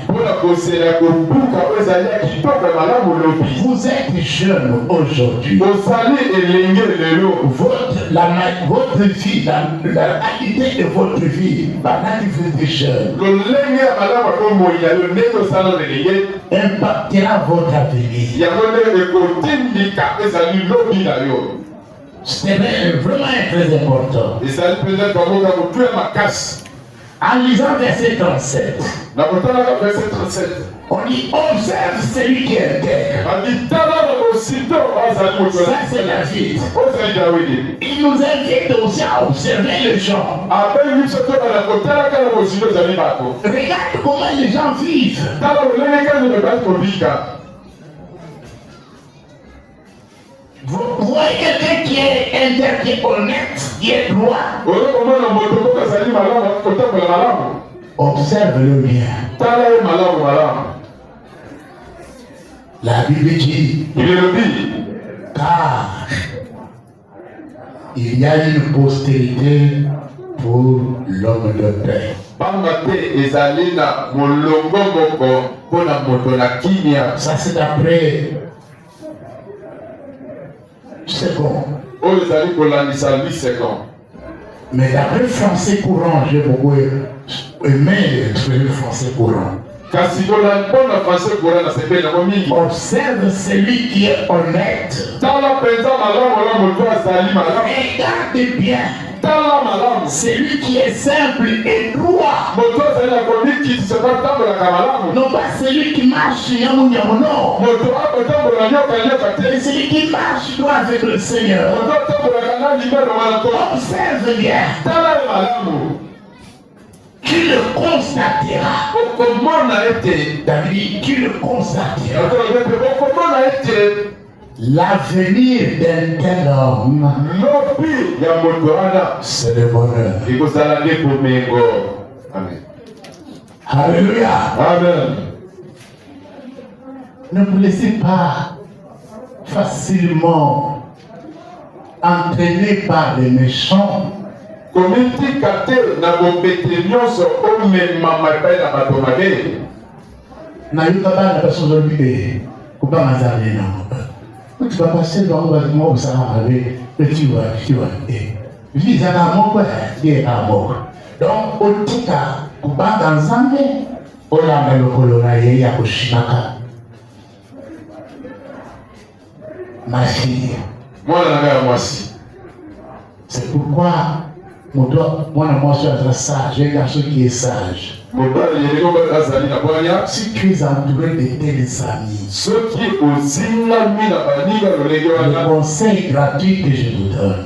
Vous êtes jeunes aujourd'hui. Votre vie, la qualité de votre vie, pendant que vous êtes jeune, impactera votre avenir. C'est vraiment très important. En lisant verset 37, verset 37. On dit observe celui qui est intègre. Ça c'est David. Il nous invite aussi à observer les gens. Regarde comment les gens vivent. Vous voyez quelqu'un qui est intègre, qui est honnête, qui est droit. Observe-le bien. La Bible dit, car il y a une postérité pour l'homme de paix. Ça c'est après second. Mais d'après français courant, j'ai beaucoup aimé l'expression français courant. Observe celui qui est honnête. Regarde bien. Celui qui est simple et droit. Non pas celui qui marche non. Mais celui qui marche droit avec le Seigneur. Observe bien. Tu le constateras. David, tu le constateras. L'avenir d'un tel homme, c'est le bonheur. Amen. Alléluia. Amen. Ne vous laissez pas facilement entraîner par les méchants. Tu vas passer dans le bâtiment où ça va arriver, et tu vas. Vis à l'amour, il est amour. Donc, au tika, au bas dans Zambé, au lame le colonnaire, il y a Koshimaka. Ma fille. Moi, c'est pourquoi, moi, je suis sage, un garçon qui est sage. Si tu es entouré de tels amis, le conseil gratuit que je vous donne,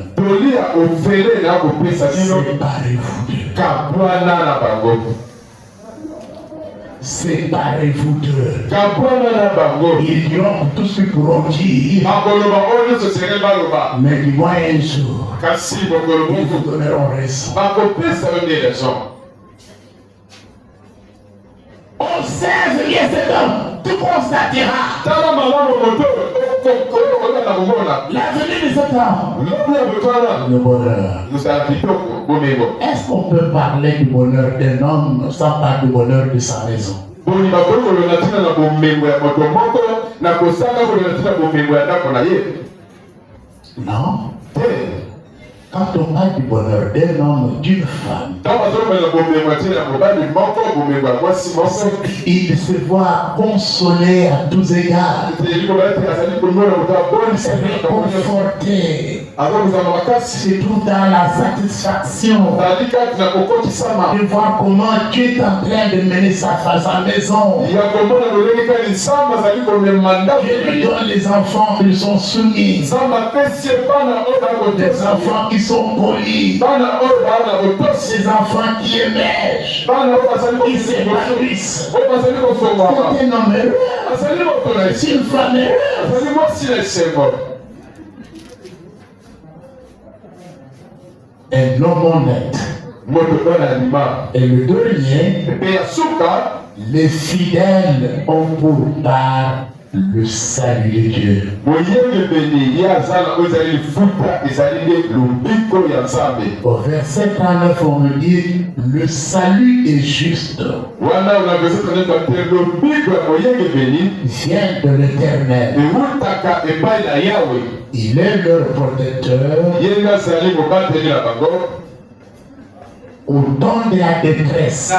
séparez-vous d'eux. Ils diront tout ce qu'ils pourront dire, mais du moins un jour, ils vous donneront raison. Observe bien cet homme, tu constateras l'avenir de cet homme. Le bonheur. Est-ce qu'on peut parler du bonheur d'un homme sans parler du bonheur de sa maison? Non. Quand on parle du bonheur d'un homme, d'une femme, il se voit consolé à tous égards, conforté, se trouve dans la satisfaction de voir comment Dieu est en train de mener sa maison. Dieu lui donne les enfants qui sont soumis, des enfants qui sont polis, ces enfants qui émergent, qui s'épanouissent. C'est un homme heureux, c'est une femme heureuse. Un homme honnête. Et le dernier, les fidèles ont pour part le salut de Dieu. Au verset 39, on me dit le salut est juste. Vient de l'Éternel. Il est leur protecteur. Au temps de la détresse,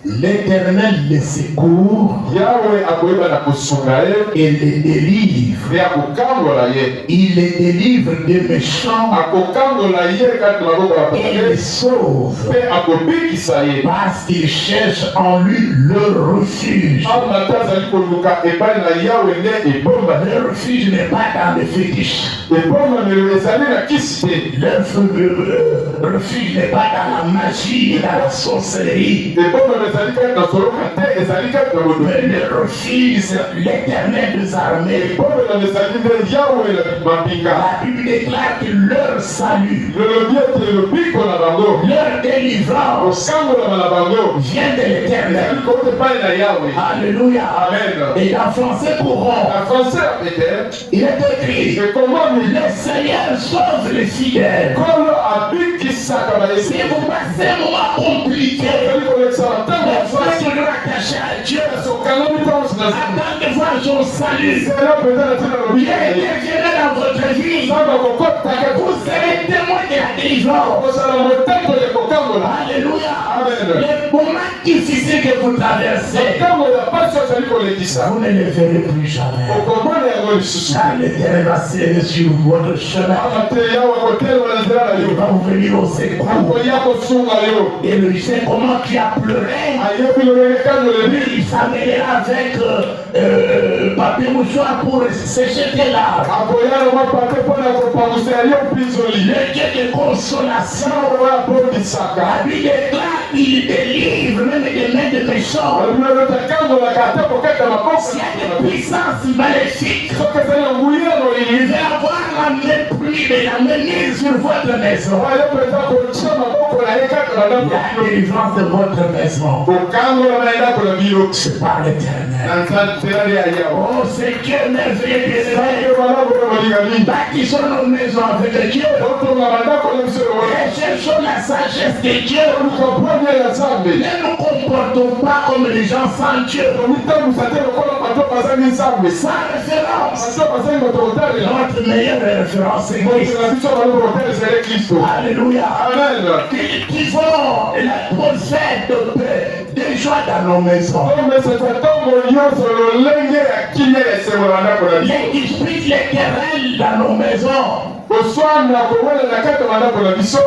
L'Éternel les secourt Yahweh akoyeba na kosunga ye et les délivre. mpe akokangola ye Il les délivre des méchants akokangola ye kati na maboko ya bato et te les sauve mpe akobikisa ye parce qu'ils cherchent en lui leur refuge. amba te azali koluka epai na Yawe nde ebombami. Le refuge n'est pas dans le fétiche. Ebombamelo ezali na kisi te. Le refuge n'est pas dans la magie, dans la sorcellerie. Ebombamelo ezali kati na soloka te, ezali kati na bodoki. Mais le refuge, c'est l'Éternel des armées. Ebombamelo ezali nde Yawe na mapinga. La Bible déclare que leur salut, lolobi ete lobiko na bango leur délivrance okangolama na bango vient de l'Éternel. ezali kouta epai na Yawe. Alléluia. Amen. Et en français courant, Na français ya pete il est écrit, ekomami le Seigneur sauve les fidèles. kolo abikisaka Si bayebi vous passez un moment compliqué, ezali kolekisa ntango mais ya vous êtes fasi toujours attaché à Dieu, okangami ntango na zamba attends de voir son salut. sela pete na tina Il lobiko interviendra dans votre vie. nzambe akokotaka Vous serez témoin de la délivrance. kozala moteto ya kokangola. Alléluia. Amen. Les moments difficiles que vous traversez, ntango ya pasi ozali kolekisa vous ne les verrez plus jamais. okomona yango lisusu Car l'Éternel va s'élever sur votre chemin. ama te Yawe akotelema na nzela na Il yo va vous venir au secours. akoya kosunga yo Et le sait comment tu as pleuré. ayebi lolenge kangolebi Il s'amènera avec papier mouchoir pour sécher tes larmes. akoya na mapate mpo na kopangwisa yo mpinzoli Le Dieu de consolation. sango oyo abondisaka La Bible déclare qu'il délivre même des mains de méchants. alobilolota kangolaka ate kokata maboko S'il y a des puissances maléfiques, soki ezali na nguyano il ili va avoir la mépris et la mainmise sur votre maison. oyo mpenza kotia maboko na ye kaka na ndako La délivrance de votre maison, kokangola na ndako na bino c'est par l'Éternel. na nzela ya yawo Oh, c'est Dieu merveilleux bien sange aimé. malamu na malingali Bâtissons nos maisons avec Dieu. totonga bandako na biso ewana Recherchons la sagesse de Dieu. luka pwani ya nzambe Ne nous comportons pas comme les gens sans Dieu, tomitambusa te lokola bato bazangi nzambe sans référence. bato bazangi bato kotalela Notre meilleure référence est moto Christ. na biso baloko kotelesele kristo Alléluia. amen Cultivons la bonne fête de paix, de joie dans nos maisons. omesesa ntongo nyonso lolenge ya kimia ya esengo na bandako na biso Les disputes, les querelles dans nos maisons koswana kowela na kati ya bandako na biso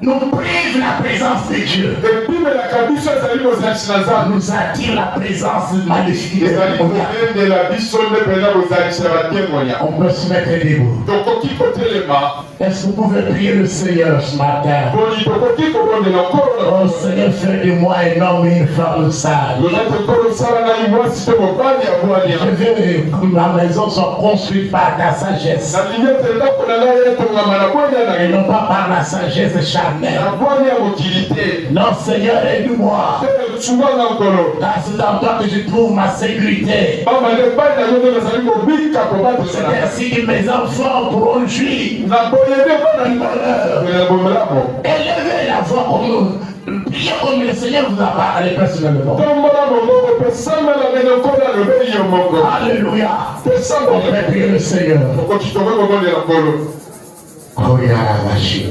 nous privent la présence de Dieu. epimelaka biso ezali kozalisi na nzambe Nous attire la présence maléfique de ezali Dieu. kobendela biso nde mpenza kozalisa batemonya On peut se mettre debout. tokoki kotelema Est-ce que vous pouvez prier le Seigneur ce matin? boni tokoki kobondela nkolo Oh Seigneur, fais de moi un homme et une femme sage. lolate nkolo osala ngai mwasi te mobali ya bwania Je veux que ma maison soit construite par ta sagesse nalingi ete ndako na ngai etongama na bwania na et non pas par la sagesse charnelle. na bwania ya mokili te Non Seigneur, aide-moi. te tsunganga nkolo Car c'est dans toi que je trouve ma sécurité. pamba nde epai na yo nde nazali kobika C'est kobatela ainsi que mes enfants pourront jouir na boye nde bana du bonheur. na bomelamo Élevez la voix comme priez comme le Seigneur vous a parlé personnellement. tombola mongoko mpe sambela ndenge nkolo alobeli yo moko Alléluia. mpe On sambela fait prier le Seigneur. okoki tokokobondela nkolo Oh, Yahweh,